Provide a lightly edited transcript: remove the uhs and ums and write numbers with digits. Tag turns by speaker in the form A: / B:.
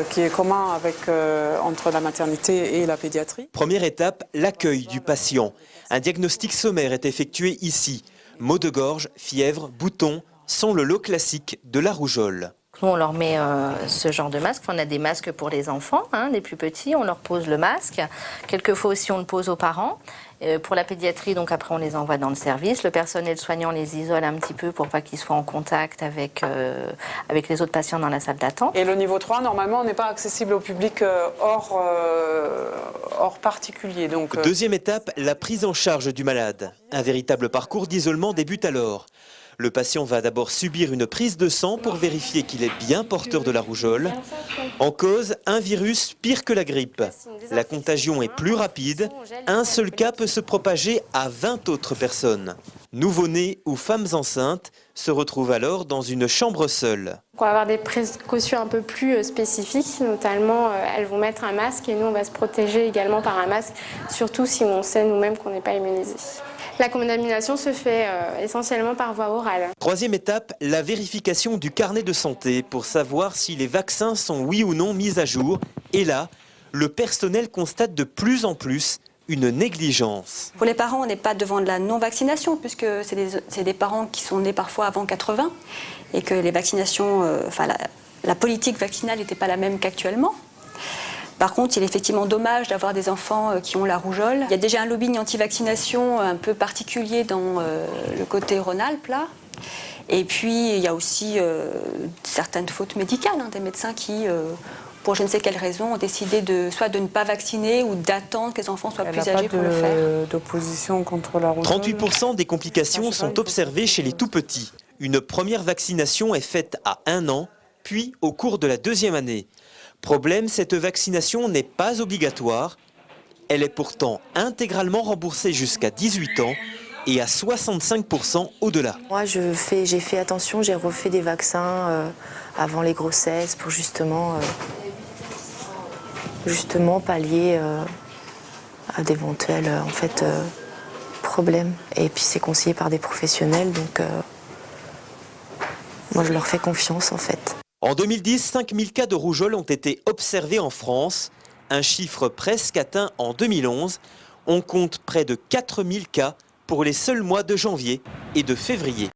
A: Qui est commun avec, entre la maternité et la pédiatrie.
B: Première étape, l'accueil du patient. Un diagnostic sommaire est effectué ici. Maux de gorge, fièvre, boutons sont le lot classique de la rougeole.
C: Nous, on leur met ce genre de masque. On a des masques pour les enfants, les plus petits. On leur pose le masque. Quelquefois aussi, on le pose aux parents. Pour la pédiatrie, donc après, on les envoie dans le service. Le personnel soignant les isole un petit peu pour pas qu'ils soient en contact avec les autres patients dans la salle d'attente.
A: Et le niveau 3, normalement, n'est pas accessible au public hors particulier. Donc,
B: Deuxième étape, la prise en charge du malade. Un véritable parcours d'isolement débute alors. Le patient va d'abord subir une prise de sang pour vérifier qu'il est bien porteur de la rougeole. En cause, un virus pire que la grippe. La contagion est plus rapide. Un seul cas peut se propager à 20 autres personnes. Nouveau-nés ou femmes enceintes se retrouvent alors dans une chambre seule.
D: Pour avoir des précautions un peu plus spécifiques, notamment elles vont mettre un masque et nous on va se protéger également par un masque, surtout si on sait nous-mêmes qu'on n'est pas immunisé. La contamination se fait essentiellement par voie orale.
B: Troisième étape, la vérification du carnet de santé pour savoir si les vaccins sont oui ou non mis à jour. Et là, le personnel constate de plus en plus une négligence.
E: Pour les parents, on n'est pas devant de la non-vaccination puisque c'est des parents qui sont nés parfois avant 80 et que les vaccinations, la politique vaccinale n'était pas la même qu'actuellement. Par contre, il est effectivement dommage d'avoir des enfants qui ont la rougeole. Il y a déjà un lobbying anti-vaccination un peu particulier dans le côté Rhône-Alpes, là. Et puis, il y a aussi certaines fautes médicales, des médecins qui, pour je ne sais quelle raison, ont décidé soit de ne pas vacciner ou d'attendre que les enfants soient plus âgés pour le faire.
A: Il n'y a pas d'opposition contre la rougeole.
B: 38% des complications sont observées chez les tout-petits. Une première vaccination est faite à 1 an, puis au cours de la 2e année. Problème, cette vaccination n'est pas obligatoire. Elle est pourtant intégralement remboursée jusqu'à 18 ans et à 65% au-delà.
C: Moi, j'ai fait attention, j'ai refait des vaccins avant les grossesses pour justement pallier à d'éventuels problèmes. Et puis c'est conseillé par des professionnels, donc moi je leur fais confiance en fait.
B: En 2010, 5000 cas de rougeole ont été observés en France, un chiffre presque atteint en 2011. On compte près de 4000 cas pour les seuls mois de janvier et de février.